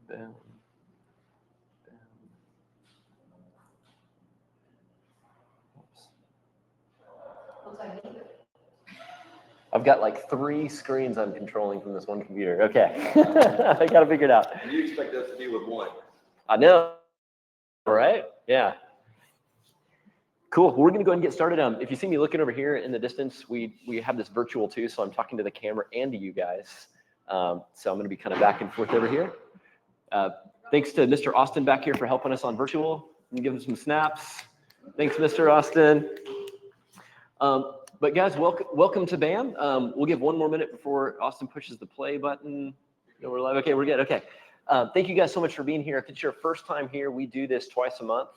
Boom. I've got like 3 screens I'm controlling from this one computer. Okay. I got to figure it out. And you expect us to be with one. I know. Right? Yeah. Cool. We're going to go ahead and get started. If you see me looking over here in the distance, we have this virtual too, so I'm talking to the camera and to you guys. So I'm going to be kind of back and forth over here. Thanks to Mr. Austin back here for helping us on virtual and give him some snaps. Thanks, Mr. Austin. But guys, welcome to BAM. We'll give 1 more minute before Austin pushes the play button. No, we're live. Okay, we're good. Okay. Thank you guys so much for being here. If it's your first time here, we do this twice a month.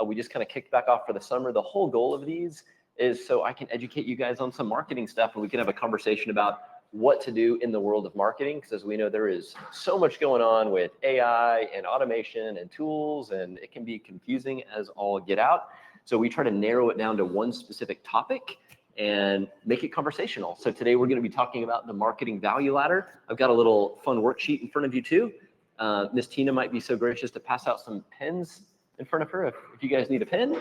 We just kind of kicked back off for the summer. The whole goal of these is so I can educate you guys on some marketing stuff and we can have a conversation about what to do in the world of marketing. Because as we know, there is so much going on with AI and automation and tools, and it can be confusing as all get out. So we try to narrow it down to one specific topic and make it conversational. So today we're going to be talking about the marketing value ladder. I've got a little fun worksheet in front of you too. Miss Tina might be so gracious to pass out some pens in front of her if you guys need a pen.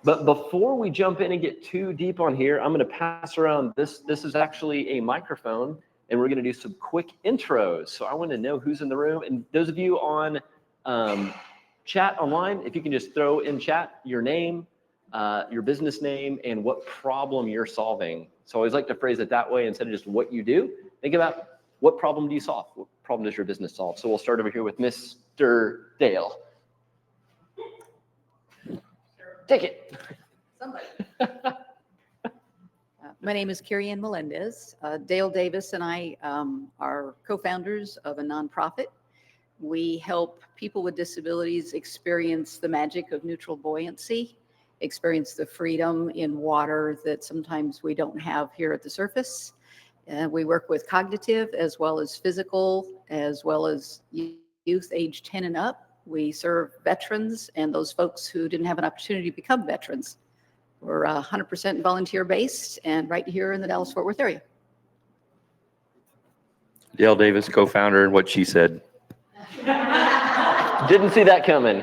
But before we jump in and get too deep on here, I'm going to pass around this. This is actually a microphone, and we're going to do some quick intros. So I want to know who's in the room. And those of you on chat online, if you can just throw in chat your name, your business name, and what problem you're solving. So I always like to phrase it that way instead of just what you do. Think about what problem do you solve? What problem does your business solve? So we'll start over here with Mr. Dale. Take it. Somebody. My name is Carrie Ann Melendez. Dale Davis and I are co-founders of a nonprofit. We help people with disabilities experience the magic of neutral buoyancy, experience the freedom in water that sometimes we don't have here at the surface. We work with cognitive as well as physical, as well as youth age 10 and up. We serve veterans and those folks who didn't have an opportunity to become veterans. We're 100% volunteer-based and right here in the Dallas-Fort Worth area. Dale Davis, co-founder, and what she said. Didn't see that coming.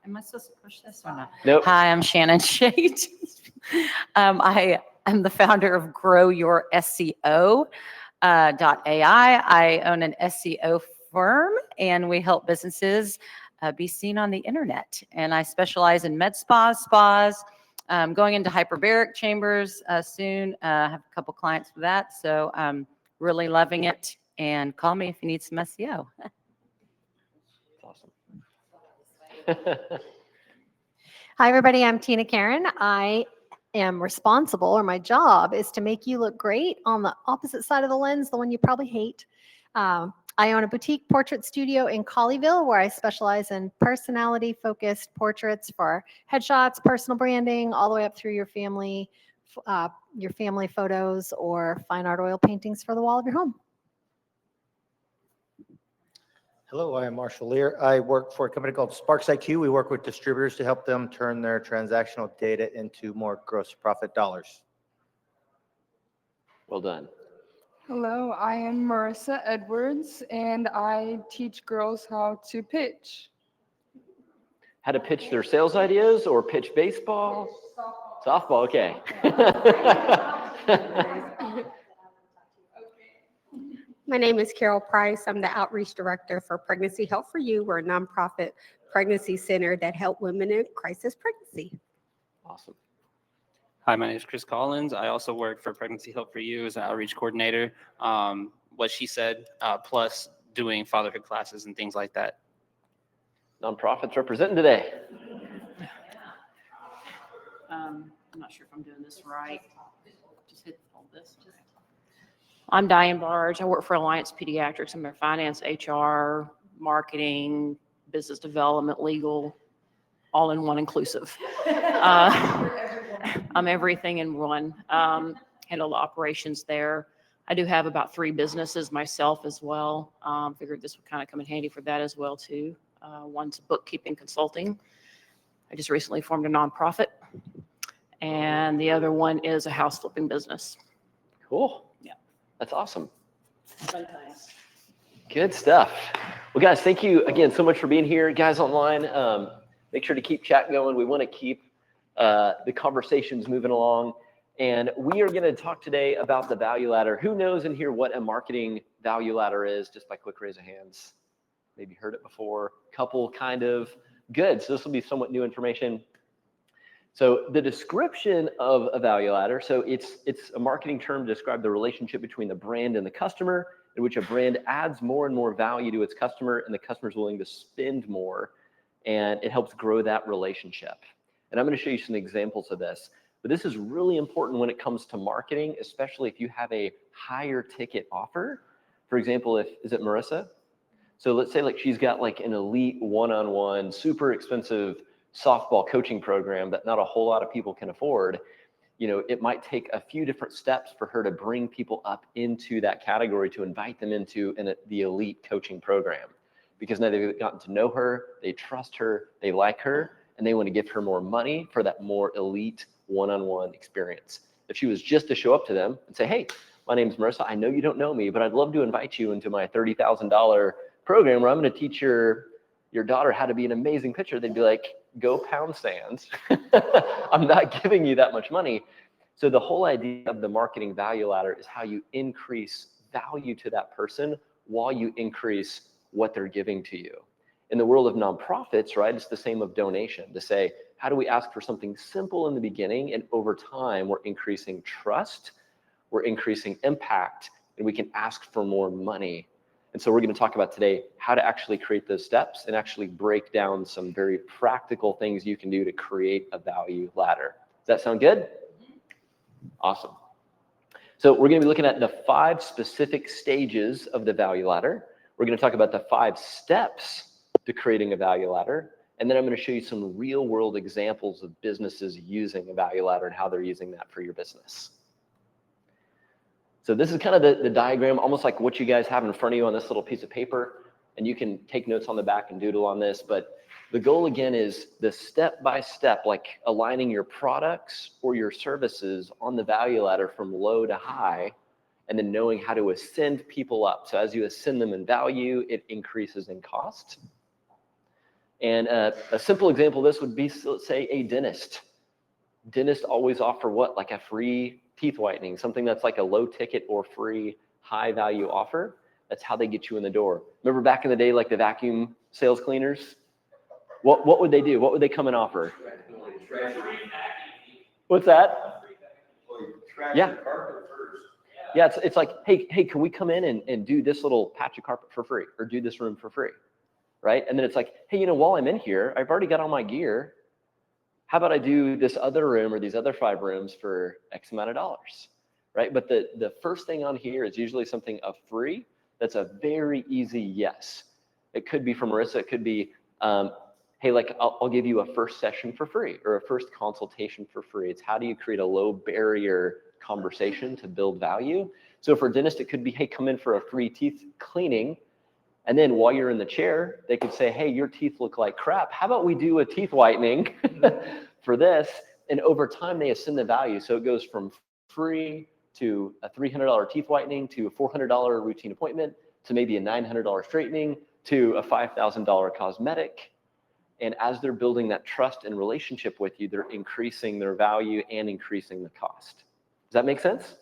Am I supposed to push this or not? Nope. Hi, I'm Shannon Shade. I am the founder of GrowYourSEO.ai. I own an SEO firm, and we help businesses be seen on the internet. And I specialize in med spas, going into hyperbaric chambers soon. I have a couple clients for that, so I'm really loving it. And call me if you need some SEO. Awesome. Hi, everybody. I'm Tina Karen. I am responsible, or my job is to make you look great on the opposite side of the lens, the one you probably hate. I own a boutique portrait studio in Colleyville where I specialize in personality-focused portraits for headshots, personal branding, all the way up through your family photos or fine art oil paintings for the wall of your home. Hello, I am Marshall Lear. I work for a company called Sparks IQ. We work with distributors to help them turn their transactional data into more gross profit dollars. Well done. Hello, I am Marissa Edwards, and I teach girls how to pitch. How to pitch their sales ideas or pitch baseball? Softball, okay. My name is Carol Price. I'm the Outreach Director for Pregnancy Help for You. We're a nonprofit pregnancy center that help women in crisis pregnancy. Awesome. Hi, my name is Chris Collins. I also work for Pregnancy Help for You as an outreach coordinator. What she said, plus doing fatherhood classes and things like that. Nonprofits representing today. I'm not sure if I'm doing this right. Just hit all this. I'm Diane Barge. I work for Alliance Pediatrics. I'm their finance, HR, marketing, business development, legal, all in one inclusive. I'm everything in one. Handle the operations there. I do have about 3 businesses myself as well. Figured this would kind of come in handy for that as well too. One's bookkeeping consulting. I just recently formed a nonprofit. And the other one is a house flipping business. Cool. Yeah. That's awesome. Fun times. Good stuff. Well, guys, thank you again so much for being here. Guys online, make sure to keep chat going. We want to keep the conversations moving along. And we are going to talk today about the value ladder. Who knows in here what a marketing value ladder is? Just by quick raise of hands. Maybe heard it before. Couple kind of. Good. So this will be somewhat new information. So the description of a value ladder, so it's a marketing term to describe the relationship between the brand and the customer, in which a brand adds more and more value to its customer and the customer is willing to spend more, and it helps grow that relationship. And I'm going to show you some examples of this. But this is really important when it comes to marketing, especially if you have a higher ticket offer. For example, is it Marissa? So let's say like she's got like an elite one-on-one, super expensive softball coaching program that not a whole lot of people can afford. You know, it might take a few different steps for her to bring people up into that category, to invite them into the elite coaching program. Because now they've gotten to know her, they trust her, they like her, and they want to give her more money for that more elite one-on-one experience. If she was just to show up to them and say, hey, my name's Marissa, I know you don't know me, but I'd love to invite you into my $30,000 program where I'm going to teach your daughter how to be an amazing pitcher, they'd be like, go pound sand. I'm not giving you that much money. So the whole idea of the marketing value ladder is how you increase value to that person while you increase what they're giving to you. In the world of nonprofits, right, it's the same of donation, to say, how do we ask for something simple in the beginning, and over time we're increasing trust, we're increasing impact, and we can ask for more money. And so we're going to talk about today how to actually create those steps and actually break down some very practical things you can do to create a value ladder. Does that sound good? Awesome. So we're going to be looking at the 5 specific stages of the value ladder. We're going to talk about the 5 steps to creating a value ladder. And then I'm going to show you some real world examples of businesses using a value ladder and how they're using that for your business. So this is kind of the diagram, almost like what you guys have in front of you on this little piece of paper. And you can take notes on the back and doodle on this. But the goal, again, is the step-by-step, like aligning your products or your services on the value ladder from low to high, and then knowing how to ascend people up. So as you ascend them in value, it increases in cost. And a simple example of this would be, let's say, a dentist. Dentists always offer what? Like a free teeth whitening, something that's like a low ticket or free high value offer. That's how they get you in the door. Remember back in the day, like the vacuum sales cleaners? What would they do? What would they come and offer? What's that? Yeah. Yeah, it's like, hey, can we come in and do this little patch of carpet for free, or do this room for free, right? And then it's like, hey, you know, while I'm in here, I've already got all my gear. How about I do this other room or these other 5 rooms for X amount of dollars, right? But the first thing on here is usually something of free. That's a very easy yes. It could be for Marissa. It could be, hey, like I'll give you a first session for free, or a first consultation for free. It's how do you create a low barrier conversation to build value? So for a dentist, it could be, hey, come in for a free teeth cleaning. And then while you're in the chair, they could say, hey, your teeth look like crap. How about we do a teeth whitening for this? And over time, they ascend the value. So it goes from free to a $300 teeth whitening to a $400 routine appointment to maybe a $900 straightening to a $5,000 cosmetic. And as they're building that trust and relationship with you, they're increasing their value and increasing the cost. Does that make sense?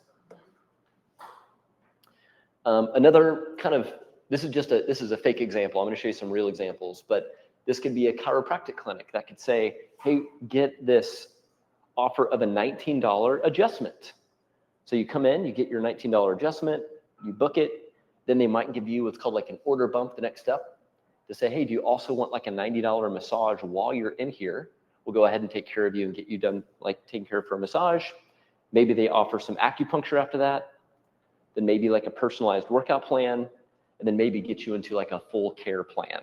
Another kind of, this is a fake example. I'm going to show you some real examples, but this could be a chiropractic clinic that could say, hey, get this offer of a $19 adjustment. So you come in, you get your $19 adjustment, you book it, then they might give you what's called like an order bump the next step to say, hey, do you also want like a $90 massage while you're in here? We'll go ahead and take care of you and get you done, like taken care of for a massage. Maybe they offer some acupuncture after that, then maybe like a personalized workout plan, and then maybe get you into like a full care plan.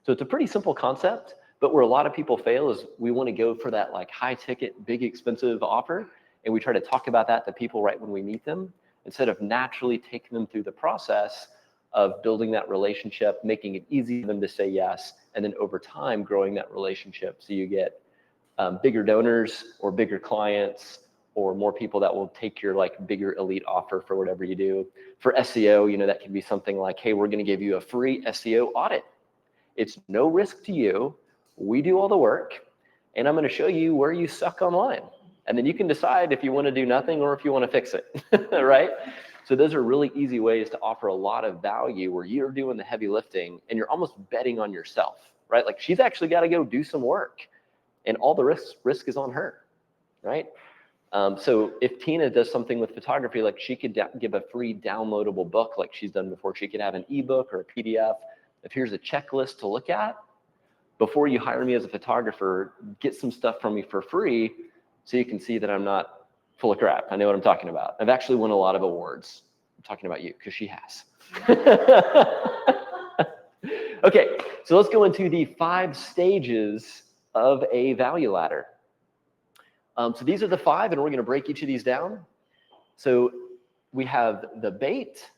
So it's a pretty simple concept, but where a lot of people fail is we want to go for that like high ticket, big expensive offer. And we try to talk about that to people right when we meet them, instead of naturally taking them through the process of building that relationship, making it easy for them to say yes, and then over time growing that relationship so you get bigger donors or bigger clients or more people that will take your like bigger elite offer for whatever you do. For SEO, you know, that can be something like, hey, we're going to give you a free SEO audit. It's no risk to you. We do all the work, and I'm going to show you where you suck online. And then you can decide if you want to do nothing or if you want to fix it, right? So those are really easy ways to offer a lot of value where you're doing the heavy lifting and you're almost betting on yourself, right? Like she's actually got to go do some work, and all the risk is on her, right? So if Tina does something with photography, like she could give a free downloadable book like she's done before. She could have an ebook or a PDF. If here's a checklist to look at, before you hire me as a photographer, get some stuff from me for free so you can see that I'm not full of crap. I know what I'm talking about. I've actually won a lot of awards. I'm talking about you because she has. Okay, so let's go into the 5 stages of a value ladder. So these are the 5, and we're going to break each of these down. So we have the bait,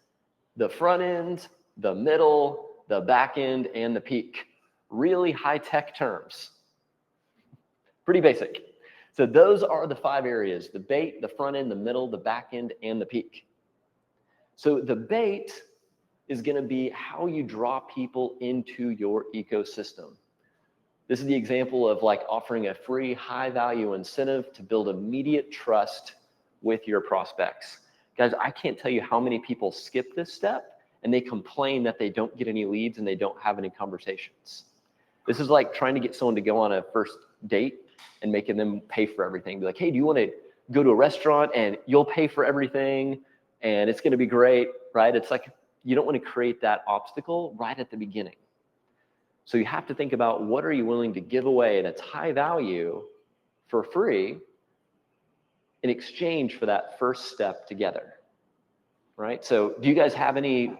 the front end, the middle, the back end, and the peak. Really high-tech terms. Pretty basic. So those are the 5 areas: the bait, the front end, the middle, the back end, and the peak. So the bait is going to be how you draw people into your ecosystem. This is the example of like offering a free high-value incentive to build immediate trust with your prospects. Guys, I can't tell you how many people skip this step and they complain that they don't get any leads and they don't have any conversations. This is like trying to get someone to go on a first date and making them pay for everything. Be like, hey, do you want to go to a restaurant and you'll pay for everything and it's going to be great, right? It's like you don't want to create that obstacle right at the beginning. So you have to think about, what are you willing to give away that's high value for free in exchange for that first step together, right? So do you guys have any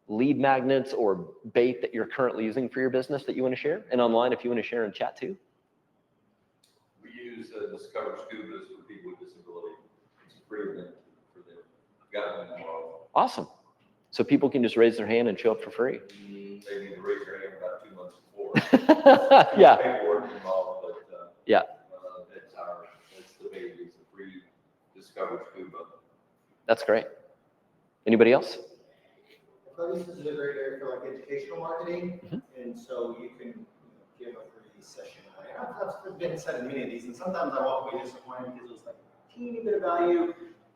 lead magnets or bait that you're currently using for your business that you want to share? And online, if you want to share in chat too. We use Discover Scubas for people with disability. It's a free event for them. I've got them tomorrow. Awesome. So people can just raise their hand and show up for free. They need to raise their hand about 2 months before. Yeah. Paperwork involved, but Yeah. that's the baby. It's a free Discover Scuba. That's great. Anybody else? This is a great area for like educational marketing, and so you can give a free session away. I've been inside of many of these, and sometimes I walk away disappointed because it was like a teeny bit of value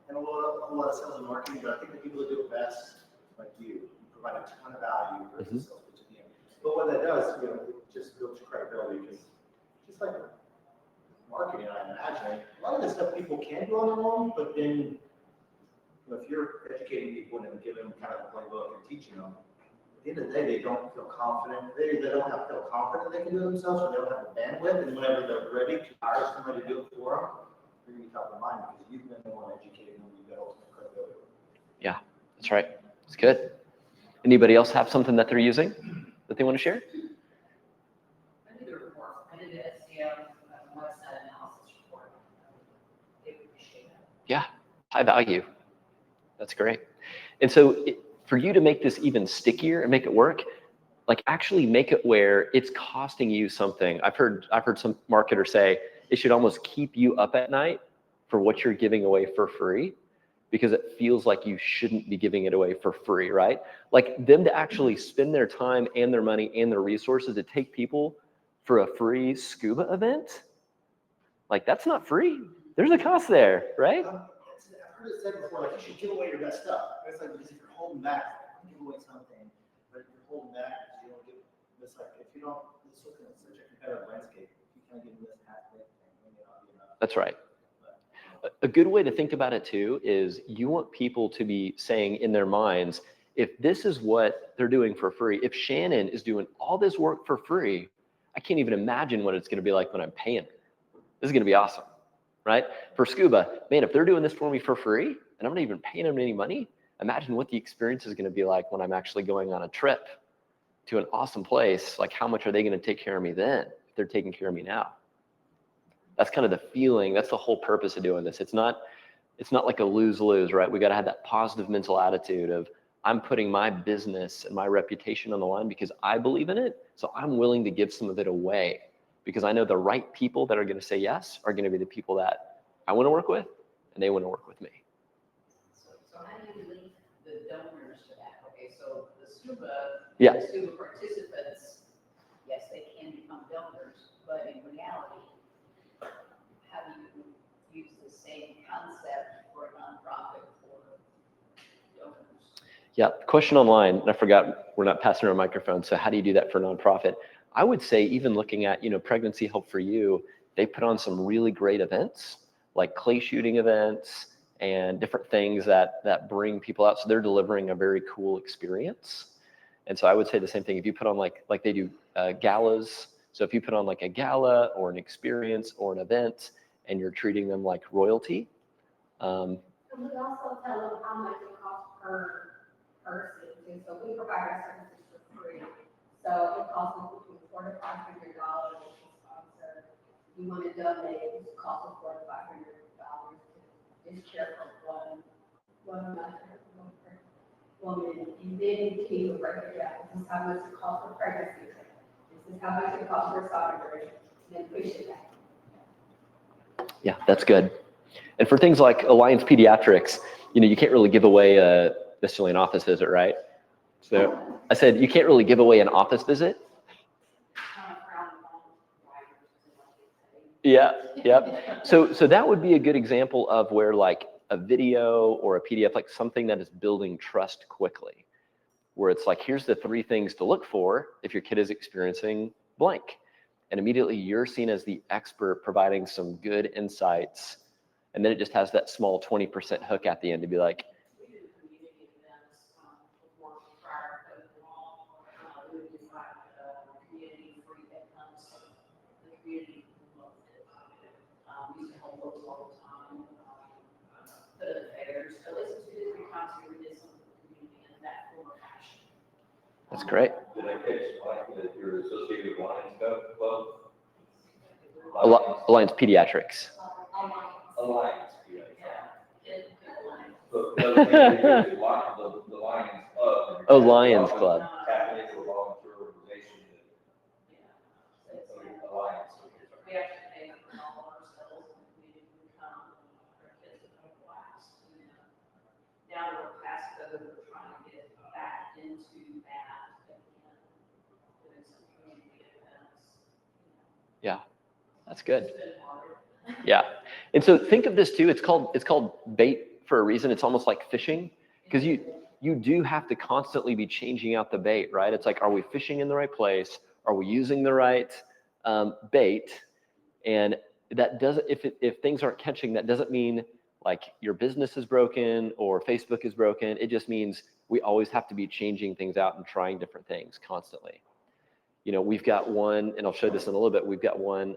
and a lot of sales and marketing, but I think the people that do it best, like you provide a ton of value for the sales pitch at the end. But what that does, it just builds credibility, because just like marketing, I imagine, a lot of this stuff people can do on their own, but then if you're educating people and then giving them kind of a playbook and teaching them, at the end of the day, they don't feel confident. They don't have to feel confident they can do it themselves, or they don't have the bandwidth. And whenever they're ready to hire somebody to do it for them, you're going to be top of mind because you've been the one educating them. You've got ultimate credibility. Yeah, that's right. It's good. Anybody else have something that they're using that they want to share? I did the report. I did the SEO website analysis report. They would appreciate that. Yeah, high value. That's great. And so for you to make this even stickier and make it work, like actually make it where it's costing you something. I've heard some marketers say it should almost keep you up at night for what you're giving away for free, because it feels like you shouldn't be giving it away for free, right? Like them to actually spend their time and their money and their resources to take people for a free scuba event, like that's not free. There's a cost there, right? I've heard it said before, like you should give away your best stuff. It's like, because if you're holding back, give away something, but if you're holding back, you don't give. It's like if you don't, it's such a competitive landscape. If you can't give this halfway thing, then you're not enough. That's right. A good way to think about it too is you want people to be saying in their minds, if this is what they're doing for free, if Shannon is doing all this work for free, I can't even imagine what it's going to be like when I'm paying her. This is going to be awesome, right? For scuba, man, if they're doing this for me for free and I'm not even paying them any money, imagine what the experience is going to be like when I'm actually going on a trip to an awesome place. Like how much are they going to take care of me then if they're taking care of me now? That's kind of the feeling. That's the whole purpose of doing this. It's not like a lose-lose, right? We got to have that positive mental attitude of I'm putting my business and my reputation on the line because I believe in it. So I'm willing to give some of it away because I know the right people that are going to say yes are going to be the people that I want to work with and they want to work with me. So how do you link the donors to that? Okay, so the scuba, Yeah. the scuba participants, yes, they can become donors, but in reality, how do you use the same concept for a nonprofit for donors? Yeah, question online, and I forgot, we're not passing around a microphone, so how do you do that for a nonprofit? I would say even looking at, Pregnancy Help for You, they put on some really great events, like clay shooting events and different things that bring people out. So they're delivering a very cool experience. And so I would say the same thing. If you put on like they do galas, so if you put on like a gala or an experience or an event and you're treating them like royalty. And we also tell them how much it costs per person, and so we provide our services for free. So it costs us between $400 to $500 to sponsor. You want to donate, it costs us $400 to $500 to just care for one mother, one woman. And then you break it down. This is how much it costs for pregnancy. This is how much it costs for sonography. Then push it back. Yeah, that's good. And for things like Alliance Pediatrics, you can't really give away necessarily an office visit, right? So I said, you can't really give away an office visit. Yeah, yeah. So that would be a good example of where like a video or a PDF, like something that is building trust quickly, where it's like, here's the 3 things to look for if your kid is experiencing blank. And immediately you're seen as the expert providing some good insights. And then it just has that small 20% hook at the end to be like, We do community events before prior to the law. We would do like community free events. The community loved it. We used to hold those all the time. Put in fairs. So this is 2 to 3 times a year we did something for the community in that form or fashion. that's great. Did I catch, Mike, that you're associated with Lions Club? Alliance Pediatrics. Alliance, yeah. Kid line. But the other thing they do is the Lions Club. Oh, Lions Club. Tap into a volunteer organization that, Alliance. We actually pay for all ourselves and we come, our kids have come class. Now that we're past COVID, we're trying to get back into that again. Doing some community events. Yeah, that's good. It's been hard. Yeah. And so think of this too. It's called bait for a reason. It's almost like fishing, because you do have to constantly be changing out the bait, right? It's like, are we fishing in the right place? Are we using the right bait? And that doesn't, if things aren't catching, that doesn't mean like your business is broken or Facebook is broken. It just means we always have to be changing things out and trying different things constantly. We've got one, and I'll show this in a little bit. We've got one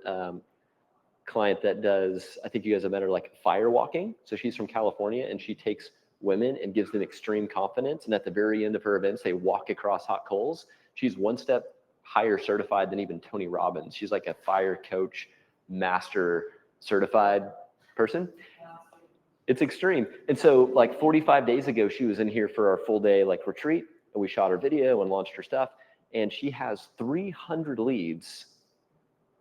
client that does, I think you guys have met her, like fire walking. So she's from California and she takes women and gives them extreme confidence. And at the very end of her events, they walk across hot coals. She's 1 step higher certified than even Tony Robbins. She's like a fire coach, master certified person. It's extreme. And so like 45 days ago, she was in here for our full day like retreat, and we shot her video and launched her stuff. And she has 300 leads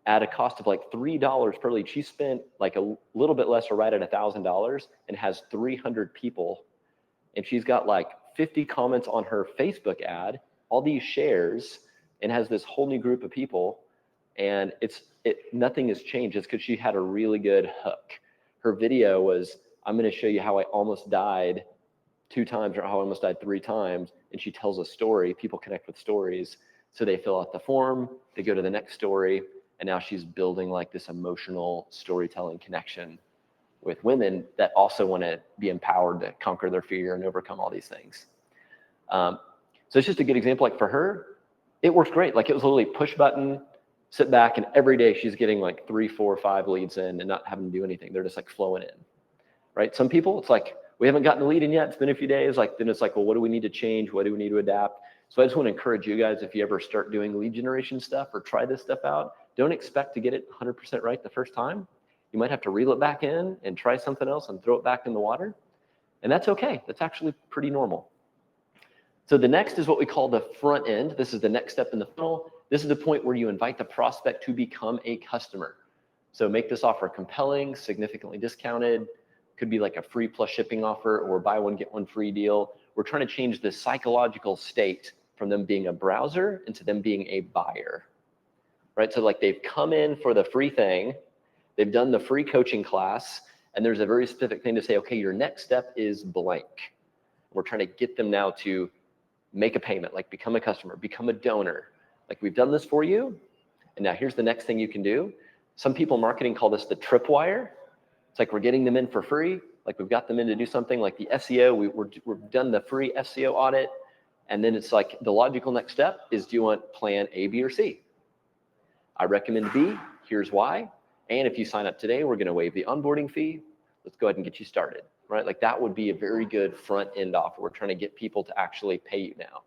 at a cost of like $3 per lead. She spent like a little bit less, or right at $1,000, and has 300 people. And she's got like 50 comments on her Facebook ad, all these shares, and has this whole new group of people. And nothing has changed. It's because she had a really good hook. Her video was, I'm going to show you how I almost died 2 times, or how I almost died 3 times. And she tells a story. People connect with stories. So they fill out the form, they go to the next story. And now she's building like this emotional storytelling connection with women that also want to be empowered to conquer their fear and overcome all these things. So it's just a good example. Like for her, it works great. Like it was literally push button, sit back, and every day she's getting like 3, 4, 5 leads in and not having to do anything. They're just like flowing in, right? Some people, it's like, we haven't gotten a lead in yet. It's been a few days. Like, then it's like, well, what do we need to change? What do we need to adapt? So I just want to encourage you guys, if you ever start doing lead generation stuff or try this stuff out, don't expect to get it 100% right the first time. You might have to reel it back in and try something else and throw it back in the water. And that's okay. That's actually pretty normal. So the next is what we call the front end. This is the next step in the funnel. This is the point where you invite the prospect to become a customer. So make this offer compelling, significantly discounted, Could be like a free plus shipping offer or buy one, get one free deal. We're trying to change the psychological state from them being a browser into them being a buyer, right? So like they've come in for the free thing, they've done the free coaching class, and there's a very specific thing to say, okay, your next step is blank. We're trying to get them now to make a payment, like become a customer, become a donor. Like we've done this for you, and now here's the next thing you can do. Some people in marketing call this the tripwire. It's like we're getting them in for free, like we've got them in to do something like the SEO, we've done the free SEO audit, and then it's like the logical next step is, do you want plan A, B, or C? I recommend B, here's why. And if you sign up today, we're gonna waive the onboarding fee. Let's go ahead and get you started, right? Like that would be a very good front end offer. We're trying to get people to actually pay you now.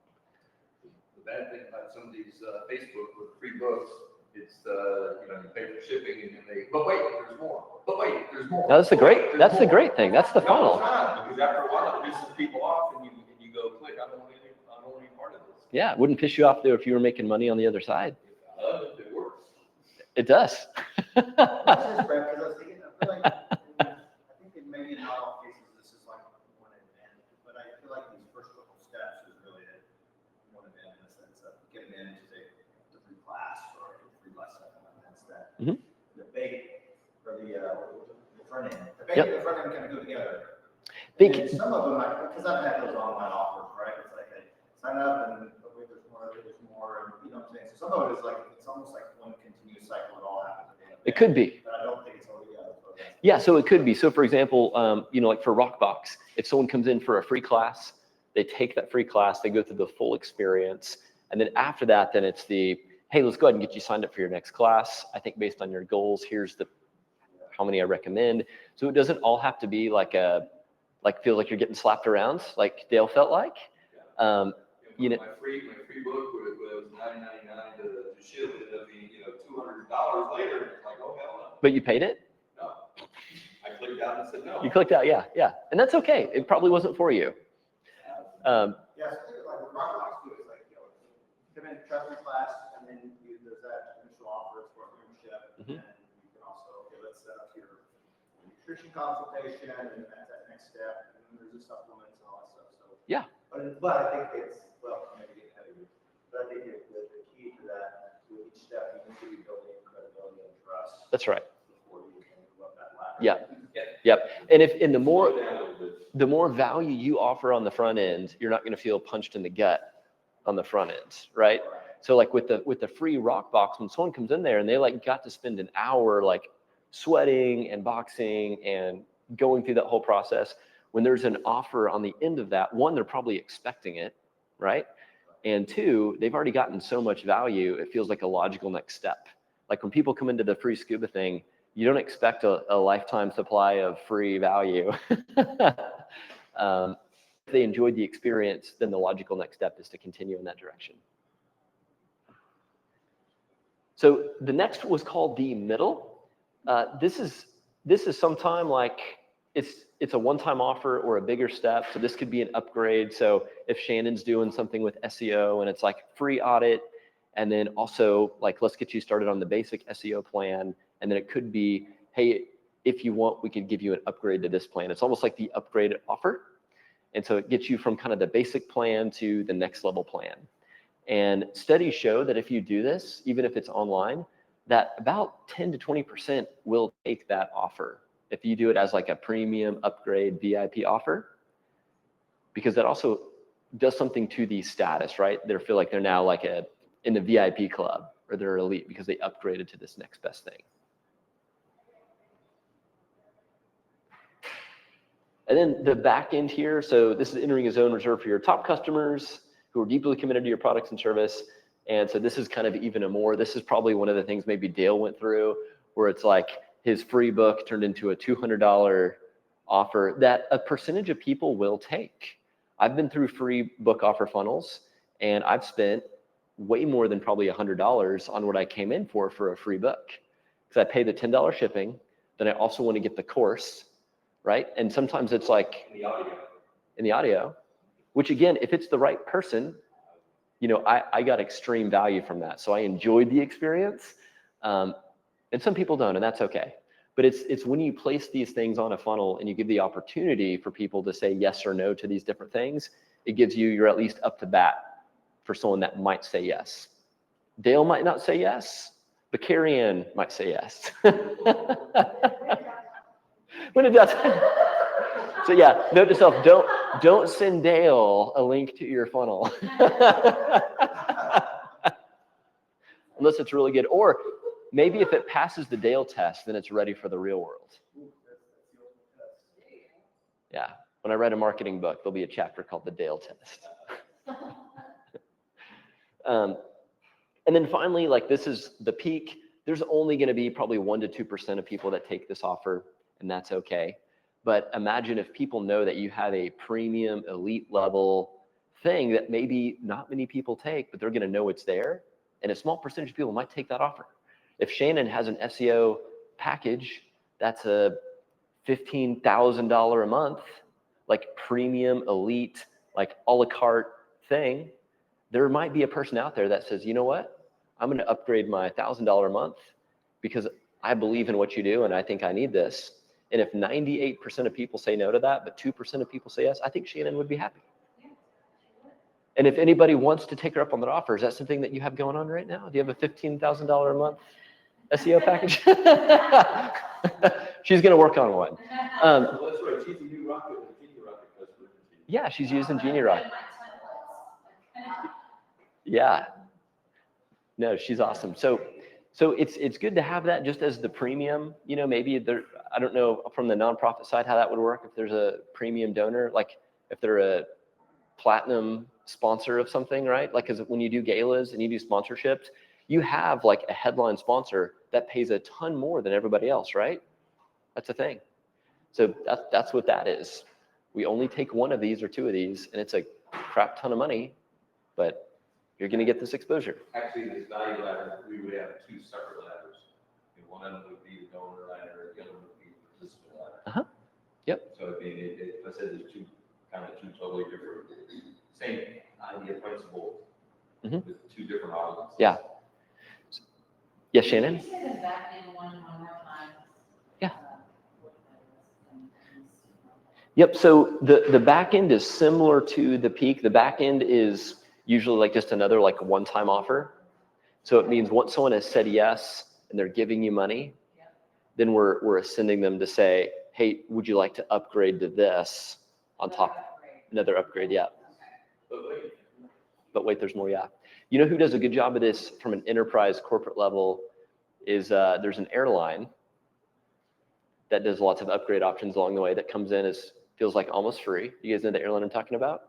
The bad thing about some of these Facebook with free books, it's, you pay for shipping and then but wait, there's more. But wait, there's more. No, that's the great thing. That's the No, funnel. it's not, because after a while, it pisses people off and you go, click, I don't want any part of this. Yeah, it wouldn't piss you off though if you were making money on the other side. It works. It does. That's just Brett, because I was thinking, I feel like, I think that maybe in not all cases, this is like one event, but I feel like these first couple steps is really one event in the sense of getting them into the free class or the free lesson, and that's that. Mhm. The bait or the front end. The bait and the front end kind of go together. Big- And some of them, because I've had those online offers, right? It's like, hey, sign up and wait, there's more, and you know what I'm saying? So some of it is like, it's almost like one continuous cycle, it all happens at the end of the It day. could be. But I don't think it's already out. Yeah, so it could be. So for example, like for Rockbox, if someone comes in for a free class, they take that free class, they go through the full experience. And then after that, then it's the, hey, let's go ahead and get you signed up for your next class. I think based on your goals, here's how many I recommend. So it doesn't all have to be feel like you're getting slapped around like Dale felt like. My free book was $9.99 to ship it. I mean, $200 later, it's like, oh, hell no. But you paid it? No. I clicked out and said no. You clicked out, yeah. And that's okay. It probably wasn't for you. Yeah, so I think like with Rockbox too, it's like, come in, try the class, and then there's that initial offer for membership, Mhm. and you can also, okay, let's set up your nutrition consultation, and that's that next step, and then there's the supplements and all that stuff, so. Yeah. But I think it's, well, maybe getting ahead of you, but I think the key to that, with each step, you need to be building credibility and trust. That's right. Before you can go up that ladder. Yeah. Yep. And the more value you offer on the front end, you're not going to feel punched in the gut on the front end, right? So like with the free Rockbox, when someone comes in there and they like got to spend an hour like sweating and boxing and going through that whole process, when there's an offer on the end of that, one, they're probably expecting it, right? And two, they've already gotten so much value, it feels like a logical next step. Like when people come into the free scuba thing, you don't expect a lifetime supply of free value. If they enjoyed the experience, then the logical next step is to continue in that direction. So the next was called the middle. This is sometime like it's a one-time offer or a bigger step. So this could be an upgrade. So if Shannon's doing something with SEO and it's like free audit, and then also like, let's get you started on the basic SEO plan. And then it could be, hey, if you want, we could give you an upgrade to this plan. It's almost like the upgrade offer. And so it gets you from kind of the basic plan to the next level plan. And studies show that if you do this, even if it's online, that about 10 to 20% will take that offer. If you do it as like a premium upgrade VIP offer, because that also does something to the status, right? They feel like they're now like in the VIP club or they're elite because they upgraded to this next best thing. And then the back end here, so this is entering a zone reserved for your top customers who are deeply committed to your products and service. And so this is kind of even more, this is probably one of the things maybe Dale went through, where it's like his free book turned into a $200 offer that a percentage of people will take. I've been through free book offer funnels, and I've spent way more than probably $100 on what I came in for a free book. Because I pay the $10 shipping, then I also want to get the course, right? And sometimes it's like in the audio, which again, if it's the right person, I got extreme value from that. So I enjoyed the experience. And some people don't, and that's okay. But it's when you place these things on a funnel and you give the opportunity for people to say yes or no to these different things, it gives you're at least up to bat for someone that might say yes. Dale might not say yes, but Carrie Ann might say yes. When it does. So yeah, note to self, don't send Dale a link to your funnel. Unless it's really good. Or maybe if it passes the Dale test, then it's ready for the real world. Yeah. When I write a marketing book, there'll be a chapter called the Dale test. And then finally, like this is the peak. There's only going to be probably 1 to 2% of people that take this offer, and that's okay. But imagine if people know that you have a premium elite level thing that maybe not many people take, but they're going to know it's there. And a small percentage of people might take that offer. If Shannon has an SEO package, that's a $15,000 a month, like premium elite, like a la carte thing. There might be a person out there that says, you know what? I'm going to upgrade my $1,000 a month because I believe in what you do and I think I need this. And if 98% of people say no to that, but 2% of people say yes, I think Shannon would be happy. And if anybody wants to take her up on that offer, is that something that you have going on right now? Do you have a $15,000 a month SEO package? She's going to work on one. Well, that's right. She's a new rocket. Yeah, she's using Genie Rocket. Yeah. No, she's awesome. So it's good to have that just as the premium, you know, maybe there, I don't know from the nonprofit side how that would work. If there's a premium donor, like if they're a platinum sponsor of something, right? Like, cause when you do galas and you do sponsorships, you have like a headline sponsor that pays a ton more than everybody else, right? That's a thing. So that's what that is. We only take one of these or two of these and it's a crap ton of money, but you're going to get this exposure. Actually, this value ladder, we would have two separate ladders. And one of them would be the donor ladder, the other one would be the participant ladder. Uh-huh. Yep. So I mean, I said there's two totally different, same idea principle with two different audiences. Yeah. Yes, Shannon? Can you say the back end one more time? Yeah. Yep. So the back end is similar to the peak. The back end is usually like just another like one-time offer. So it means once someone has said yes and they're giving you money, then we're sending them to say, hey, would you like to upgrade to this on top? Another upgrade, yeah. But wait, there's more, yeah. You know who does a good job of this from an enterprise corporate level is there's an airline that does lots of upgrade options along the way that comes in as feels like almost free. You guys know the airline I'm talking about?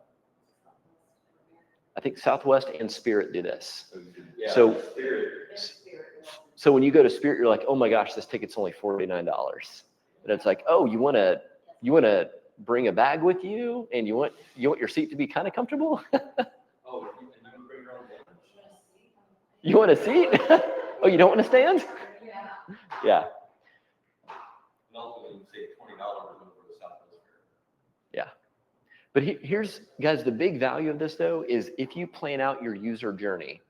I think Southwest and Spirit do this. Yeah, So Spirit. when you go to Spirit, you're like, oh my gosh, this ticket's only $49. And it's like, oh, you want to bring a bag with you and you want your seat to be kind of comfortable? Oh, and you can bring your own lunch. You want a seat? Oh, you don't want to stand? Yeah. And ultimately, you save $20 over the Southwest Spirit. Yeah. But here's, guys, the big value of this, though, is if you plan out your user journey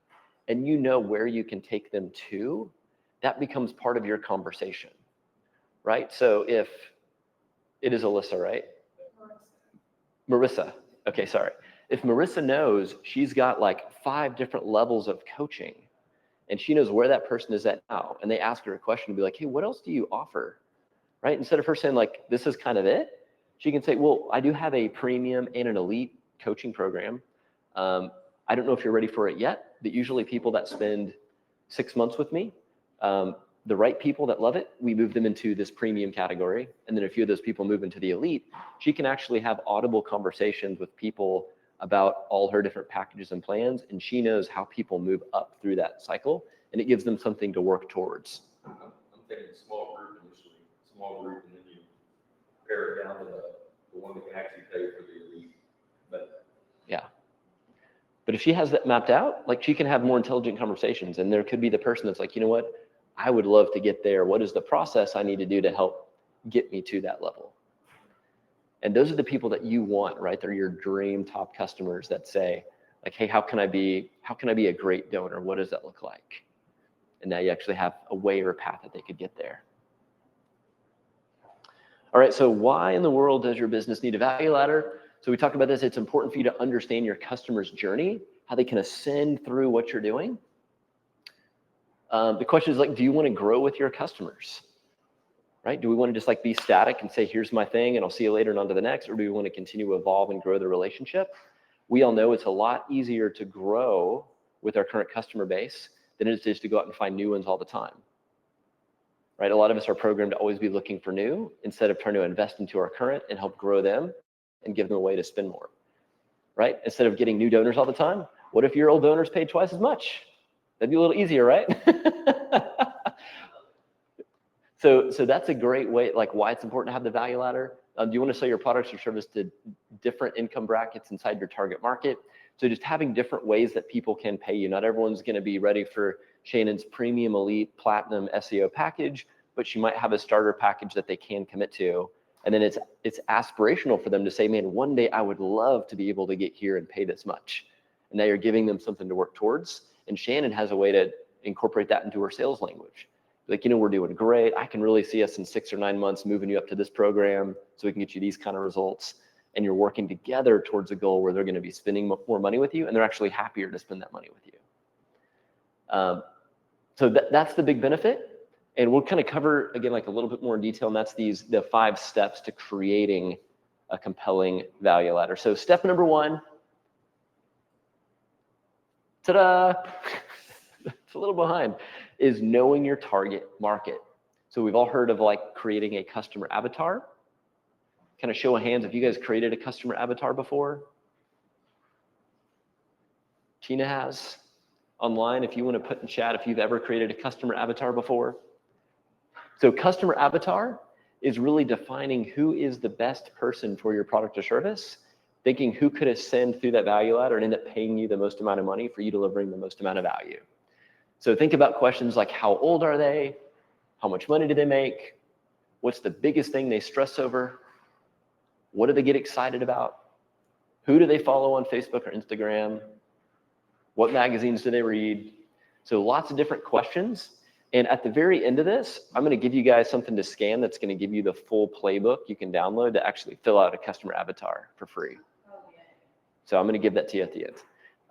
and you know where you can take them to, that becomes part of your conversation, right? So if it is Alyssa, right? Marissa. Okay, sorry. If Marissa knows she's got like 5 different levels of coaching and she knows where that person is at now, and they ask her a question to be like, hey, what else do you offer, right? Instead of her saying like, this is kind of it, she can say, well, I do have a premium and an elite coaching program. I don't know if you're ready for it yet, but usually people that spend 6 months with me, the right people that love it, we move them into this premium category. And then a few of those people move into the elite. She can actually have audible conversations with people about all her different packages and plans. And she knows how people move up through that cycle. And it gives them something to work towards. I'm thinking small group initially, and then you pare it down to the one that can actually pay for the elite. But yeah. But if she has that mapped out, like she can have more intelligent conversations. And there could be the person that's like, you know what? I would love to get there. What is the process I need to do to help get me to that level? And those are the people that you want, right? They're your dream top customers that say like, hey, how can I be a great donor? What does that look like? And now you actually have a way or a path that they could get there. All right, so why in the world does your business need a value ladder? So we talked about this. It's important for you to understand your customer's journey, how they can ascend through what you're doing. The question is like, do you want to grow with your customers? Right? Do we want to just like be static and say, here's my thing and I'll see you later and on to the next? Or do we want to continue to evolve and grow the relationship? We all know it's a lot easier to grow with our current customer base than it is to go out and find new ones all the time. Right? A lot of us are programmed to always be looking for new instead of trying to invest into our current and help grow them and give them a way to spend more. Right? Instead of getting new donors all the time, what if your old donors paid twice as much? That'd be a little easier, right? So that's a great way, like why it's important to have the value ladder. Do you want to sell your products or service to different income brackets inside your target market? So just having different ways that people can pay you. Not everyone's going to be ready for Shannon's premium elite platinum SEO package, but she might have a starter package that they can commit to. And then it's aspirational for them to say, man, one day I would love to be able to get here and pay this much. And now you're giving them something to work towards. And Shannon has a way to incorporate that into her sales language. Like, you know, we're doing great. I can really see us in 6 or 9 months moving you up to this program so we can get you these kind of results. And you're working together towards a goal where they're going to be spending more money with you and they're actually happier to spend that money with you. So that's the big benefit. And we'll kind of cover, again, like a little bit more in detail, and that's the 5 steps to creating a compelling value ladder. So step number 1, ta-da, it's a little behind, is knowing your target market. So we've all heard of like creating a customer avatar. Kind of show of hands if you guys created a customer avatar before. Tina has. Online, if you want to put in chat if you've ever created a customer avatar before. So customer avatar is really defining who is the best person for your product or service, thinking who could ascend through that value ladder and end up paying you the most amount of money for you delivering the most amount of value. So think about questions like how old are they? How much money do they make? What's the biggest thing they stress over? What do they get excited about? Who do they follow on Facebook or Instagram? What magazines do they read? So lots of different questions. And at the very end of this, I'm going to give you guys something to scan that's going to give you the full playbook you can download to actually fill out a customer avatar for free. So I'm going to give that to you at the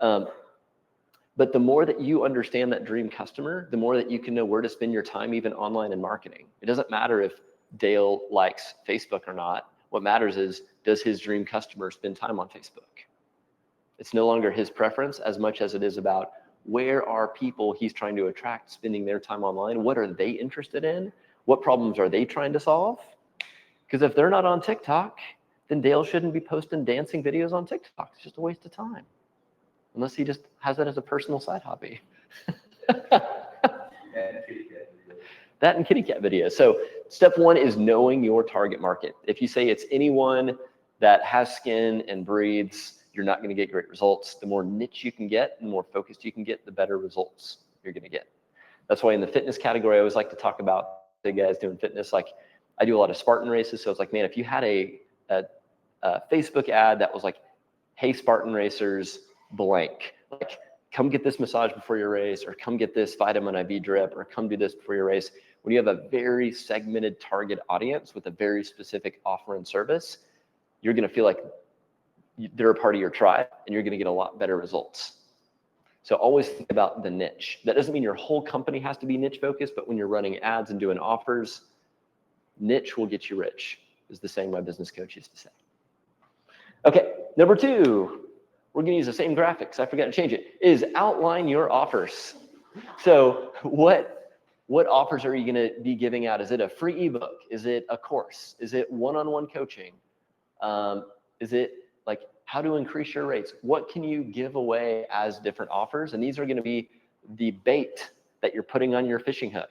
end. But the more that you understand that dream customer, the more that you can know where to spend your time, even online in marketing. It doesn't matter if Dale likes Facebook or not. What matters is, does his dream customer spend time on Facebook? It's no longer his preference as much as it is about where are people he's trying to attract spending their time online? What are they interested in? What problems are they trying to solve? Because if they're not on TikTok, then Dale shouldn't be posting dancing videos on TikTok. It's just a waste of time. Unless he just has that as a personal side hobby. That and kitty cat videos. So step 1 is knowing your target market. If you say it's anyone that has skin and breathes, you're not going to get great results. The more niche you can get, the more focused you can get, the better results you're going to get. That's why in the fitness category, I always like to talk about the guys doing fitness. Like I do a lot of Spartan races. So it's like, man, if you had a Facebook ad that was like, hey, Spartan racers, blank, like come get this massage before your race, or come get this vitamin IV drip, or come do this before your race. When you have a very segmented target audience with a very specific offer and service, you're going to feel like they're a part of your tribe and you're going to get a lot better results. So always think about the niche. That doesn't mean your whole company has to be niche focused, but when you're running ads and doing offers, niche will get you rich, is the saying my business coach used to say. Okay, number 2. We're going to use the same graphics. I forgot to change it. Is outline your offers. So what offers are you going to be giving out? Is it a free ebook? Is it a course? Is it one-on-one coaching? Is it like how to increase your rates? What can you give away as different offers? And these are going to be the bait that you're putting on your fishing hook.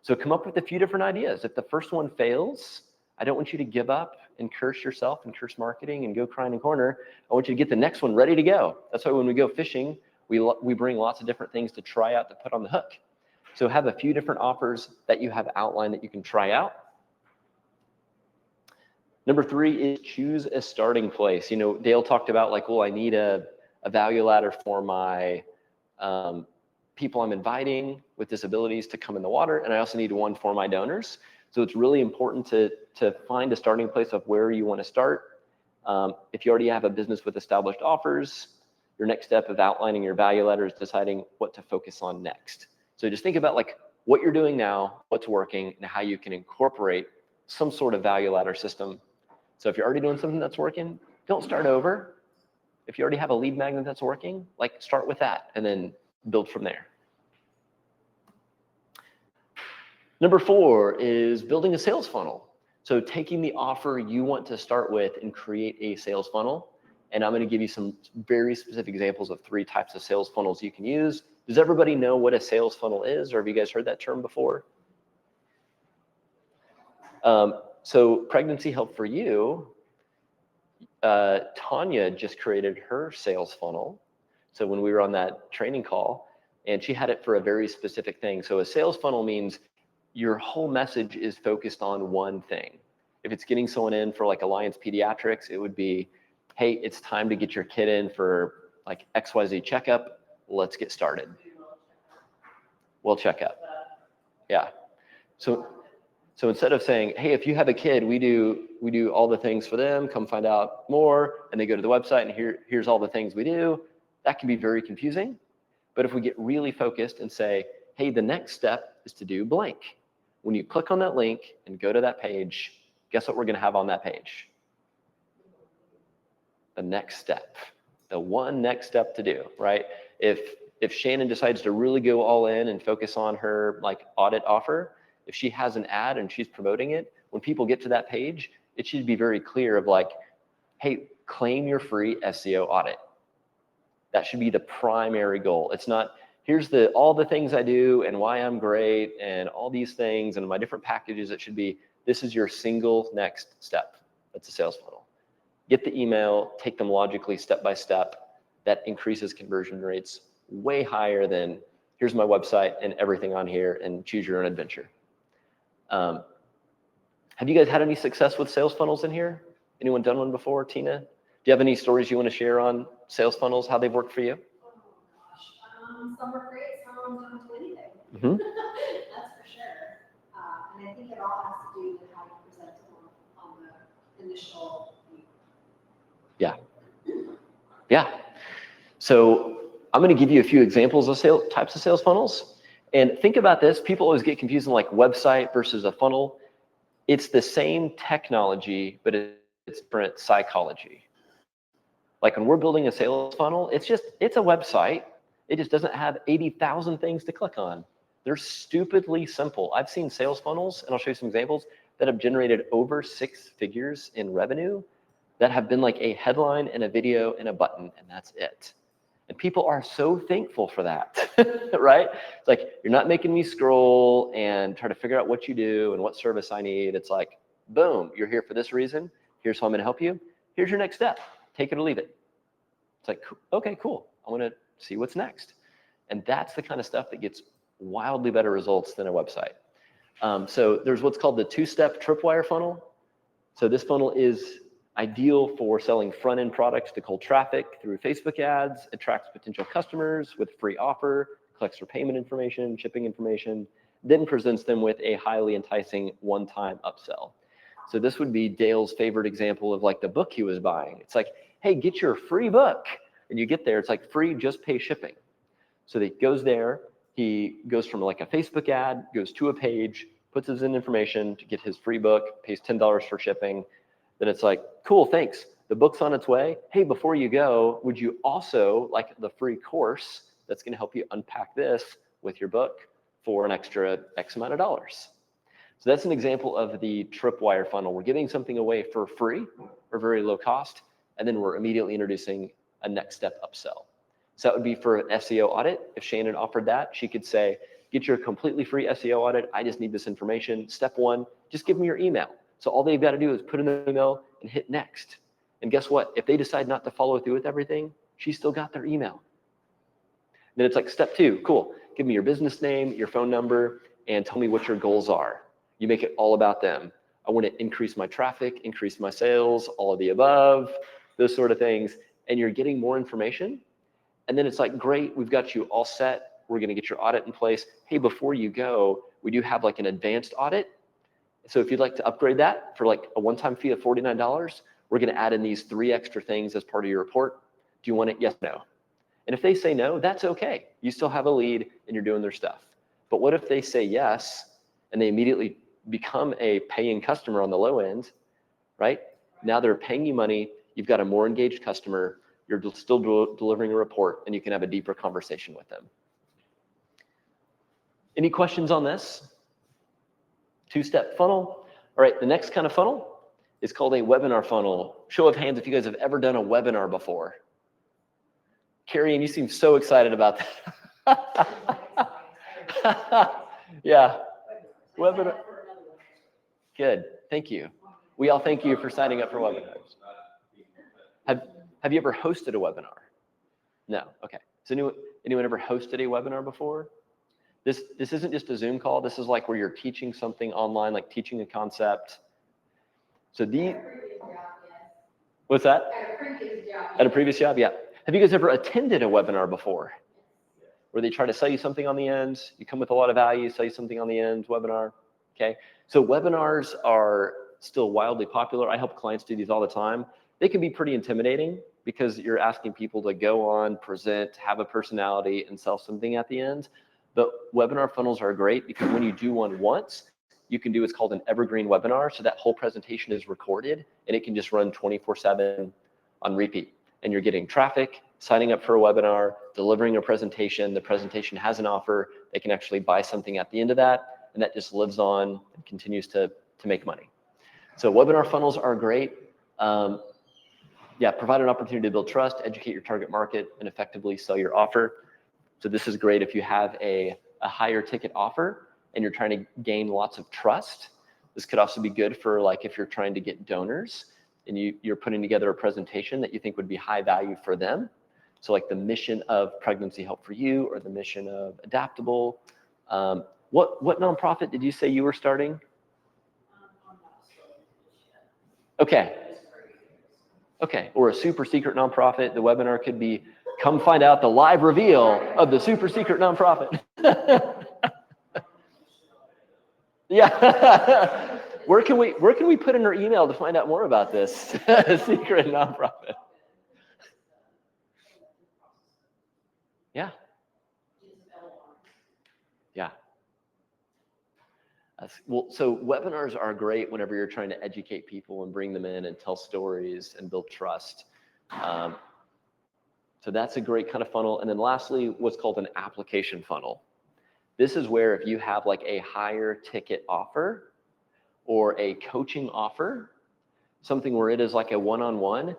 So come up with a few different ideas. If the first one fails, I don't want you to give up and curse yourself and curse marketing and go cry in a corner. I want you to get the next one ready to go. That's why when we go fishing, we bring lots of different things to try out to put on the hook. So have a few different offers that you have outlined that you can try out. Number 3 is choose a starting place. You know, Dale talked about like, well, I need a value ladder for my people I'm inviting with disabilities to come in the water. And I also need one for my donors. So it's really important to find a starting place of where you want to start. If you already have a business with established offers, your next step of outlining your value ladder is deciding what to focus on next. So just think about like what you're doing now, what's working, and how you can incorporate some sort of value ladder system. So if you're already doing something that's working, don't start over. If you already have a lead magnet that's working, like start with that and then build from there. Number 4 is building a sales funnel. So taking the offer you want to start with and create a sales funnel. And I'm going to give you some very specific examples of 3 types of sales funnels you can use. Does everybody know what a sales funnel is, or have you guys heard that term before? So Pregnancy Help for You, Tanya just created her sales funnel. So when we were on that training call, and she had it for a very specific thing. So a sales funnel means your whole message is focused on one thing. If it's getting someone in for like Alliance Pediatrics, it would be, hey, it's time to get your kid in for like XYZ checkup. Let's get started. Well checkup. Yeah. So instead of saying, hey, if you have a kid, we do all the things for them, come find out more, and they go to the website and here's all the things we do, that can be very confusing. But if we get really focused and say, hey, the next step is to do blank. When you click on that link and go to that page, guess what we're gonna have on that page? The next step, the one next step to do, right? If Shannon decides to really go all in and focus on her like audit offer, if she has an ad and she's promoting it, when people get to that page, it should be very clear of like, hey, claim your free SEO audit. That should be the primary goal. It's not, here's all the things I do and why I'm great and all these things and my different packages. It should be, this is your single next step. That's a sales funnel. Get the email, take them logically step by step. That increases conversion rates way higher than here's my website and everything on here and choose your own adventure. Have you guys had any success with sales funnels in here? Anyone done one before? Tina, do you have any stories you want to share on sales funnels, how they've worked for you? Oh gosh, some are great, some don't do anything. Mm-hmm. That's for sure. And I think it all has to do with how you present them on the initial view. Yeah. So I'm going to give you a few examples of types of sales funnels. And think about this. People always get confused on like website versus a funnel. It's the same technology, but it's different psychology. Like when we're building a sales funnel, it's a website. It just doesn't have 80,000 things to click on. They're stupidly simple. I've seen sales funnels, and I'll show you some examples, that have generated over 6 figures in revenue that have been like a headline and a video and a button, and that's it. And people are so thankful for that, right? It's like, you're not making me scroll and try to figure out what you do and what service I need. It's like, boom, you're here for this reason. Here's how I'm gonna help you. Here's your next step. Take it or leave it. It's like, okay, cool. I wanna see what's next. And that's the kind of stuff that gets wildly better results than a website. So there's what's called the 2-step tripwire funnel. So this funnel is ideal for selling front-end products to cold traffic through Facebook ads, attracts potential customers with free offer, collects their payment information, shipping information, then presents them with a highly enticing one-time upsell. So this would be Dale's favorite example of like the book he was buying. It's like, hey, get your free book. And you get there, it's like free, just pay shipping. So he goes there, he goes from like a Facebook ad, goes to a page, puts his in information to get his free book, pays $10 for shipping. Then it's like, cool, thanks. The book's on its way. Hey, before you go, would you also like the free course that's gonna help you unpack this with your book for an extra X amount of dollars? So that's an example of the tripwire funnel. We're giving something away for free or very low cost, and then we're immediately introducing a next step upsell. So that would be for an SEO audit. If Shannon offered that, she could say, get your completely free SEO audit. I just need this information. Step 1, just give me your email. So all they've got to do is put in their email and hit next. And guess what? If they decide not to follow through with everything, she's still got their email. Then it's like step 2, cool. Give me your business name, your phone number, and tell me what your goals are. You make it all about them. I want to increase my traffic, increase my sales, all of the above, those sort of things. And you're getting more information. And then it's like, great, we've got you all set. We're going to get your audit in place. Hey, before you go, we do have like an advanced audit. So if you'd like to upgrade that for like a one-time fee of $49, we're going to add in these 3 extra things as part of your report. Do you want it? Yes, no. And if they say no, that's okay. You still have a lead and you're doing their stuff. But what if they say yes and they immediately become a paying customer on the low end, right? Now they're paying you money. You've got a more engaged customer. You're still delivering a report and you can have a deeper conversation with them. Any questions on this? 2-step funnel. All right, the next kind of funnel is called a webinar funnel. Show of hands if you guys have ever done a webinar before. Carrie, and you seem so excited about that. Yeah, webinar. Good, thank you. We all thank you for signing up for webinars. Have you ever hosted a webinar? No, okay. So anyone ever hosted a webinar before? This isn't just a Zoom call. This is like where you're teaching something online, like teaching a concept. So what's that? At a previous job, yeah. Have you guys ever attended a webinar before? Where they try to sell you something on the end, you come with a lot of value, sell you something on the end, webinar, okay? So webinars are still wildly popular. I help clients do these all the time. They can be pretty intimidating because you're asking people to go on, present, have a personality, and sell something at the end. But webinar funnels are great because when you do one once, you can do what's called an evergreen webinar. So that whole presentation is recorded and it can just run 24/7 on repeat. And you're getting traffic, signing up for a webinar, delivering a presentation. The presentation has an offer. They can actually buy something at the end of that. And that just lives on and continues to make money. So webinar funnels are great. Yeah, provide an opportunity to build trust, educate your target market, and effectively sell your offer. So this is great if you have a higher ticket offer and you're trying to gain lots of trust. This could also be good for like if you're trying to get donors and you're putting together a presentation that you think would be high value for them. So like the mission of Pregnancy Help for You or the mission of Adaptable. What nonprofit did you say you were starting? Okay. Okay, or a super secret nonprofit. The webinar could be, come find out the live reveal of the super secret nonprofit. Yeah. Where can we put in our email to find out more about this secret nonprofit? Yeah. Yeah. Well, so webinars are great whenever you're trying to educate people and bring them in and tell stories and build trust. So that's a great kind of funnel. And then lastly, what's called an application funnel. This is where if you have like a higher ticket offer or a coaching offer, something where it is like a one-on-one,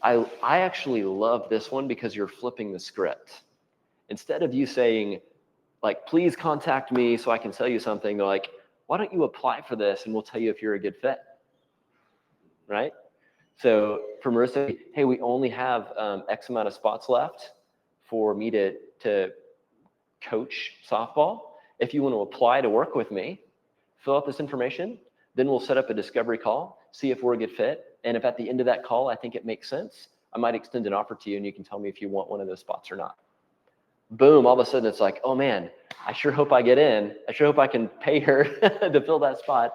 I actually love this one because you're flipping the script. Instead of you saying, like, please contact me so I can sell you something, they're like, why don't you apply for this and we'll tell you if you're a good fit, right? So for Marissa, hey, we only have X amount of spots left for me to coach softball. If you want to apply to work with me, fill out this information, then we'll set up a discovery call, see if we're a good fit. And if at the end of that call, I think it makes sense, I might extend an offer to you and you can tell me if you want one of those spots or not. Boom, all of a sudden it's like, oh man, I sure hope I get in. I sure hope I can pay her to fill that spot.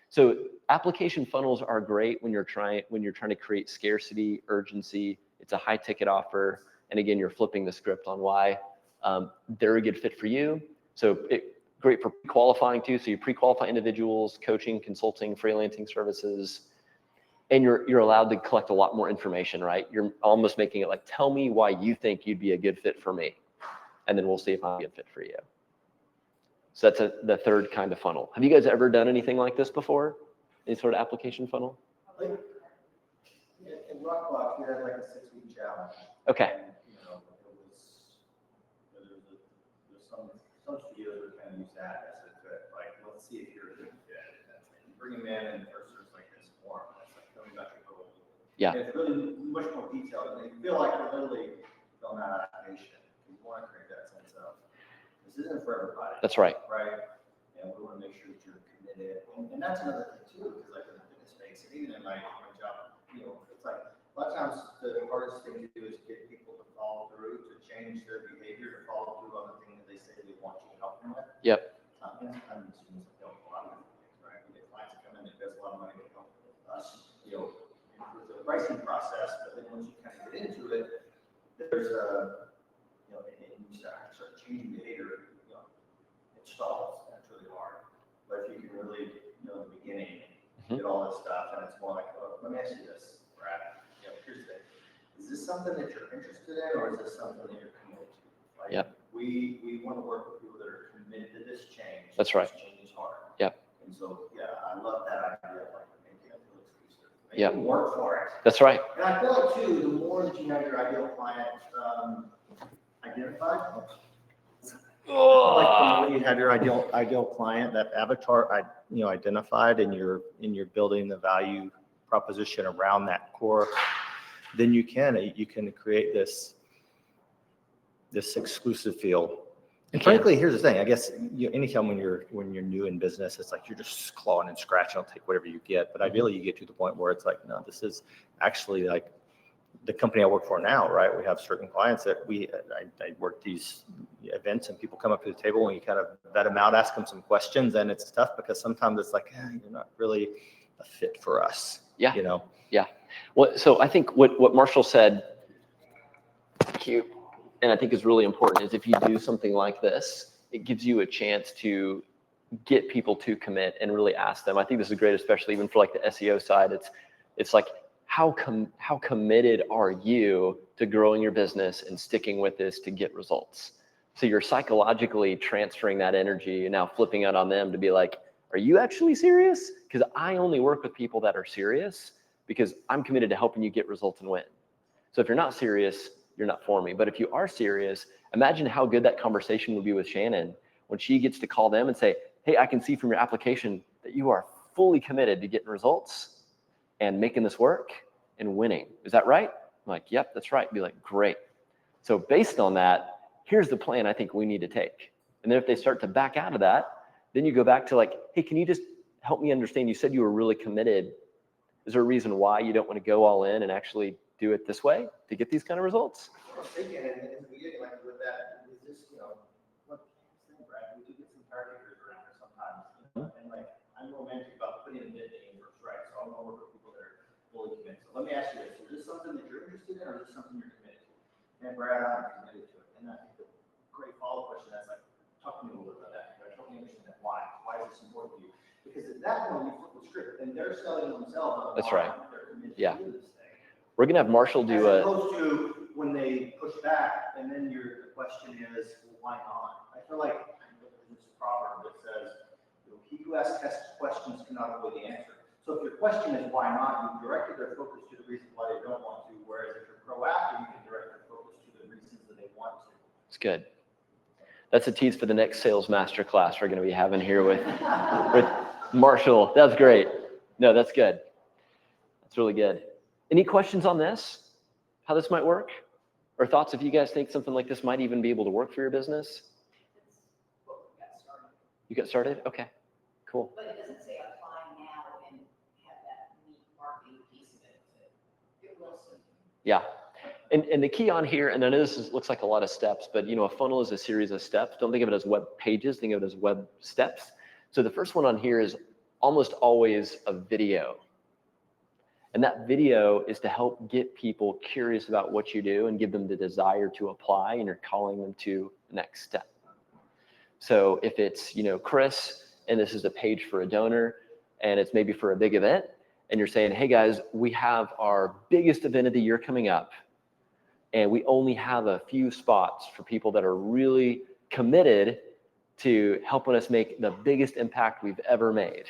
So application funnels are great when you're trying to create scarcity, urgency. It's a high ticket offer. And again, you're flipping the script on why they're a good fit for you. So great for pre-qualifying too. So you pre-qualify individuals, coaching, consulting, freelancing services, and you're allowed to collect a lot more information, right? You're almost making it like, tell me why you think you'd be a good fit for me. And then we'll see if I'm a good fit for you. So that's the third kind of funnel. Have you guys ever done anything like this before? Any sort of application funnel? Like, in Rockblock, we had like a 6-week challenge. Okay. And, you know, there's some studios that kind of use that as a good, like, let's see if you're a good fit. That's like, you bring them in and first there's like this form. That's like, tell me about your goal. Yeah. And it's really much more detailed. And they feel like they're literally filling out an application. We want to create that sense of, this isn't for everybody. That's right. Right? And we want to make sure that you're committed. And that's another thing too, because like in the fitness space, and even in my job, you know, it's like, a lot of times the hardest thing to do is get people to follow through, to change their behavior, to follow through on the thing that they say they want you to help them with. Yep. I'm assuming don't a lot of things, right? We get clients that and you start changing behavior, it stalls. That's really hard. But if you can really, in the beginning, get all this stuff, and it's more like, oh, let me ask you this, Brad. Here's the thing. Is this something that you're interested in, or is this something that you're committed to? Like, Yep. We want to work with people that are committed to this change. That's right. This change is hard. Yep. And so, I love that idea of like making it feel exclusive. Make Yep. them work for it. That's right. And I feel like too, the more that you have your ideal client identified, like the more you have your ideal client, that avatar, identified, and you're building the value proposition around that core, then you can create this exclusive feel. And frankly, here's the thing. I guess anytime when you're new in business, it's like you're just clawing and scratching. I'll take whatever you get. But ideally, you get to the point where it's like, no, this is actually like the company I work for now, right? We have certain clients that I work these events, and people come up to the table and you kind of vet them out, ask them some questions, and it's tough because sometimes it's like, you're not really a fit for us. Yeah. Yeah. Well, so I think what Marshall said, cute, and I think is really important, is if you do something like this, it gives you a chance to get people to commit and really ask them. I think this is great, especially even for like the SEO side. It's like, how committed are you to growing your business and sticking with this to get results? So you're psychologically transferring that energy and now flipping it on them to be like, are you actually serious? Because I only work with people that are serious because I'm committed to helping you get results and win. So if you're not serious, you're not for me. But if you are serious, imagine how good that conversation would be with Shannon when she gets to call them and say, hey, I can see from your application that you are fully committed to getting results and making this work and winning. Is that right? I'm like, yep, that's right. Be like, great. So based on that, here's the plan I think we need to take. And then if they start to back out of that, then you go back to like, hey, can you just help me understand? You said you were really committed. Is there a reason why you don't want to go all in and actually do it this way to get these kind of results? I was thinking in the beginning, like with that, is this, look, Brad, we do get some caretakers around here sometimes, and like, I'm romantic about putting in the universe, right? So I'm gonna work with people that are fully committed. So let me ask you this, is this something that you're interested in, or is this something you're committed to? And Brad, I'm committed to it. And I think the great follow-up question, that's like, talk to me a little bit about that. Help me understand that. Why is this important to you? Because at that point, you flip the script, and they're selling themselves. That's right. They're committed Yeah. to this thing. We're gonna have Marshall do As opposed to when they push back, and then the question is, well, why not? I feel like there's a proverb that says, he who asks questions cannot avoid the answer. So if your question is why not, you've directed their focus to the reasons why they don't want to, whereas if you're proactive, you can direct their focus to the reasons that they want to. It's good. That's a tease for the next sales masterclass we're gonna be having here with Marshall. That's great. No, that's good. That's really good. Any questions on this? How this might work? Or thoughts if you guys think something like this might even be able to work for your business? You got started? Okay, cool. But it doesn't say apply now and have that neat marketing piece of it. It will soon. Yeah. And the key on here, and I know this looks like a lot of steps, but a funnel is a series of steps. Don't think of it as web pages, think of it as web steps. So the first one on here is almost always a video. And that video is to help get people curious about what you do and give them the desire to apply, and you're calling them to the next step. So if it's, Chris, and this is a page for a donor, and it's maybe for a big event, and you're saying, hey guys, we have our biggest event of the year coming up, and we only have a few spots for people that are really committed to helping us make the biggest impact we've ever made.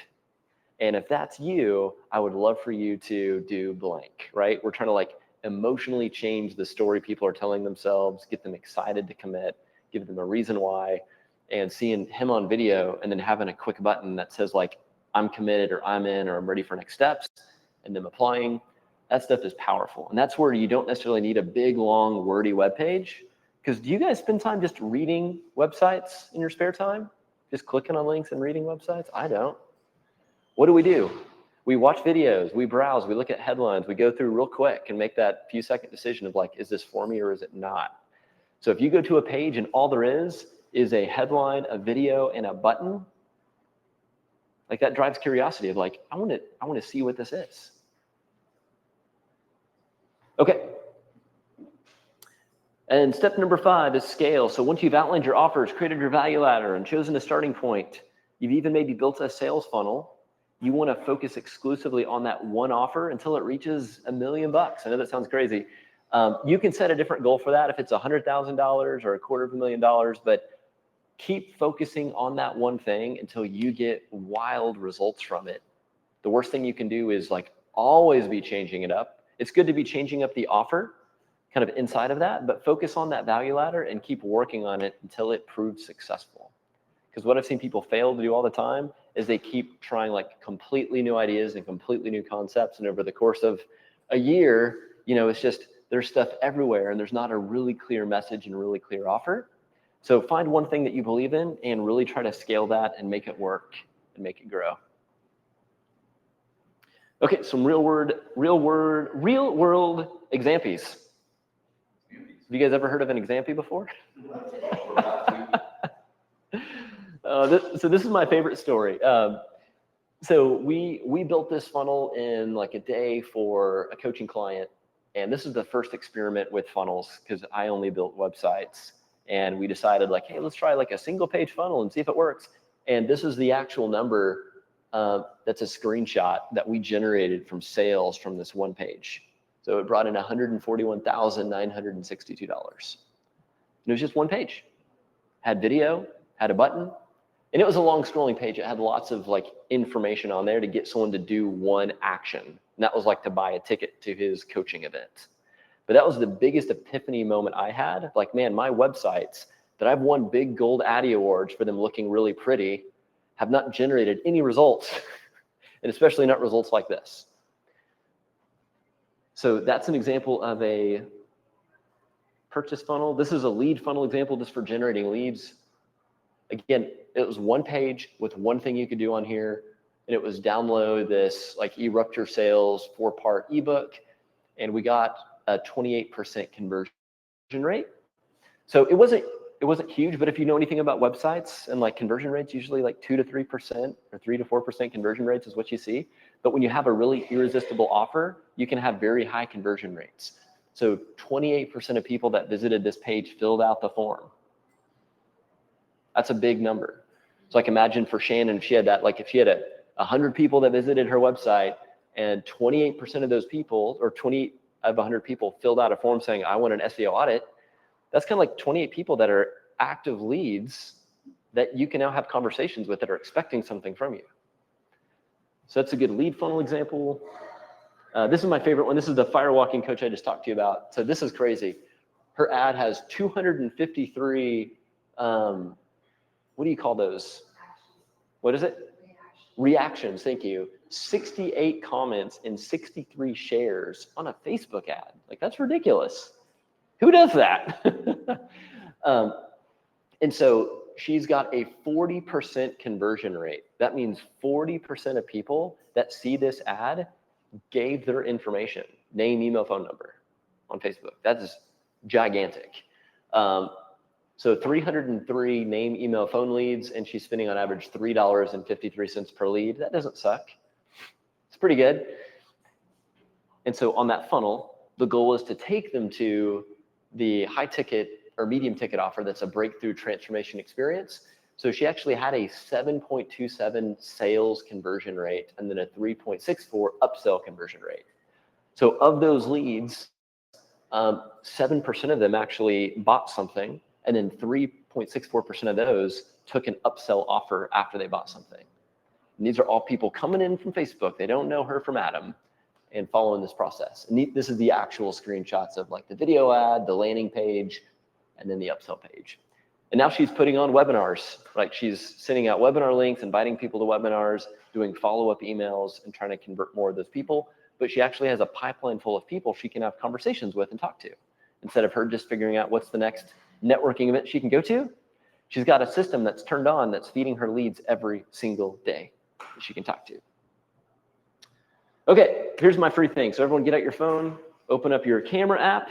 And if that's you, I would love for you to do blank, right? We're trying to like emotionally change the story people are telling themselves, get them excited to commit, give them a reason why, and seeing him on video and then having a quick button that says like, I'm committed, or I'm in, or I'm ready for next steps, and them applying. That stuff is powerful. And that's where you don't necessarily need a big, long, wordy web page. Because do you guys spend time just reading websites in your spare time? Just clicking on links and reading websites? I don't. What do? We watch videos, we browse, we look at headlines, we go through real quick and make that few second decision of like, is this for me or is it not? So if you go to a page and all there is a headline, a video, and a button, like that drives curiosity of like, I want to see what this is. And step number 5 is scale. So once you've outlined your offers, created your value ladder, and chosen a starting point, you've even maybe built a sales funnel, you want to focus exclusively on that one offer until it reaches $1 million. I know that sounds crazy. You can set a different goal for that if it's $100,000 or $250,000, but keep focusing on that one thing until you get wild results from it. The worst thing you can do is like always be changing it up. It's good to be changing up the offer kind of inside of that, but focus on that value ladder and keep working on it until it proves successful. Because what I've seen people fail to do all the time is they keep trying like completely new ideas and completely new concepts. And over the course of a year, you know, it's just, there's stuff everywhere and there's not a really clear message and really clear offer. So find one thing that you believe in and really try to scale that and make it work and make it grow. Okay, some real world examples. Have you guys ever heard of an example before? So this is my favorite story. So we built this funnel in like a day for a coaching client. And this is the first experiment with funnels because I only built websites. And we decided like, hey, let's try like a single page funnel and see if it works. And this is the actual number that's a screenshot that we generated from sales from this one page. So it brought in $141,962. And it was just one page. Had video, had a button, and it was a long scrolling page. It had lots of like information on there to get someone to do one action. And that was like to buy a ticket to his coaching event. But that was the biggest epiphany moment I had. Like, man, my websites that I've won big gold Addy awards for them looking really pretty have not generated any results, and especially not results like this. So that's an example of a purchase funnel. This is a lead funnel example just for generating leads. Again, it was one page with one thing you could do on here, and it was download this like Erupt Your Sales 4-part ebook, and we got a 28% conversion rate. So it wasn't huge, but if you know anything about websites and like conversion rates, usually like 2 to 3% or 3 to 4% conversion rates is what you see. But when you have a really irresistible offer, you can have very high conversion rates. So 28% of people that visited this page filled out the form. That's a big number. So like imagine for Shannon, if she had that, like if she had 100 people that visited her website and 28% of those people, or 20 of 100 people filled out a form saying, I want an SEO audit, that's kind of like 28 people that are active leads that you can now have conversations with that are expecting something from you. So that's a good lead funnel example. This is my favorite one. This is the firewalking coach I just talked to you about. So this is crazy. Her ad has 253, what do you call those? What is it? Reactions, thank you. 68 comments and 63 shares on a Facebook ad. Like, that's ridiculous. Who does that? And so she's got a 40% conversion rate. That means 40% of people that see this ad gave their information, name, email, phone number on Facebook. That is gigantic. So 303 name, email, phone leads, and she's spending on average $3.53 per lead. That doesn't suck. It's pretty good. And so on that funnel, the goal is to take them to the high ticket or medium ticket offer that's a breakthrough transformation experience. So she actually had a 7.27 sales conversion rate and then a 3.64 upsell conversion rate. So of those leads, 7% of them actually bought something, and then 3.64% of those took an upsell offer after they bought something. And these are all people coming in from Facebook. They don't know her from Adam, and following this process. And this is the actual screenshots of like the video ad, the landing page, and then the upsell page. And now she's putting on webinars. Like she's sending out webinar links, inviting people to webinars, doing follow-up emails, and trying to convert more of those people. But she actually has a pipeline full of people she can have conversations with and talk to. Instead of her just figuring out what's the next networking event she can go to, she's got a system that's turned on that's feeding her leads every single day that she can talk to. Okay, here's my free thing. So everyone get out your phone, open up your camera app.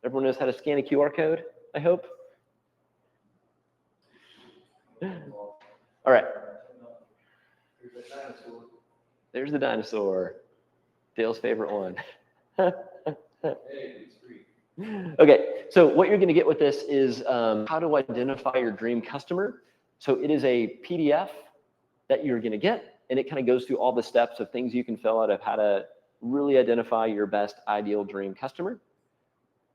Everyone knows how to scan a QR code, I hope. All right. There's the dinosaur. Dale's favorite one. Okay, so what you're going to get with this is how to identify your dream customer. So it is a PDF that you're going to get, and it kind of goes through all the steps of things you can fill out of how to really identify your best ideal dream customer.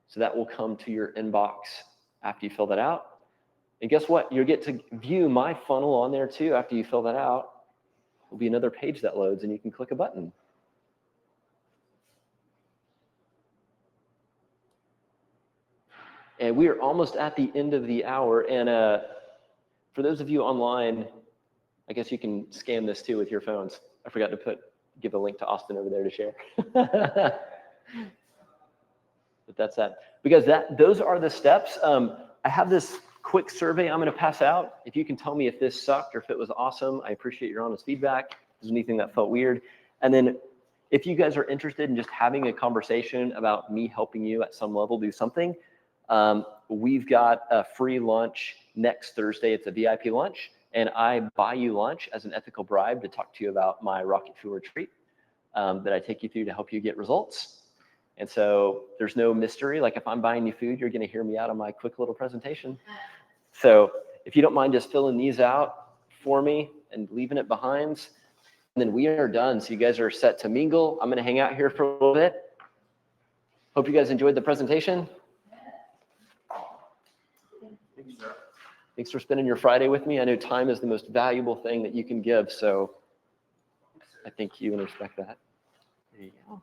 So that will come to your inbox after you fill that out. And guess what? You'll get to view my funnel on there too after you fill that out. There'll be another page that loads, and you can click a button. And we are almost at the end of the hour. And for those of you online, I guess you can scan this too with your phones. I forgot to give a link to Austin over there to share. But that's that. Because those are the steps. I have this quick survey I'm going to pass out. If you can tell me if this sucked or if it was awesome, I appreciate your honest feedback. If there's anything that felt weird. And then if you guys are interested in just having a conversation about me helping you at some level do something, we've got a free lunch next Thursday. It's a VIP lunch, and I buy you lunch as an ethical bribe to talk to you about my rocket fuel retreat that I take you through to help you get results. And so there's no mystery. Like if I'm buying you food, you're going to hear me out on my quick little presentation. So if you don't mind just filling these out for me and leaving it behind, and then we are done. So you guys are set to mingle. I'm going to hang out here for a little bit. Hope you guys enjoyed the presentation. Thanks for spending your Friday with me. I know time is the most valuable thing that you can give, so I thank you and respect that. There you go.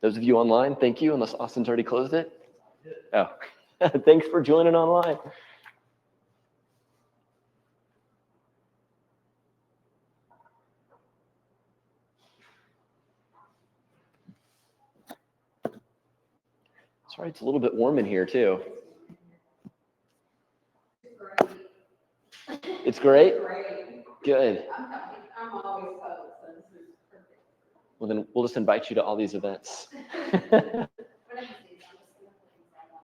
Those of you online, thank you, unless Austin's already closed it. Oh, thanks for joining online. Sorry, it's a little bit warm in here too. It's great? Good. I'm always cold, so this is perfect. Well, then we'll just invite you to all these events.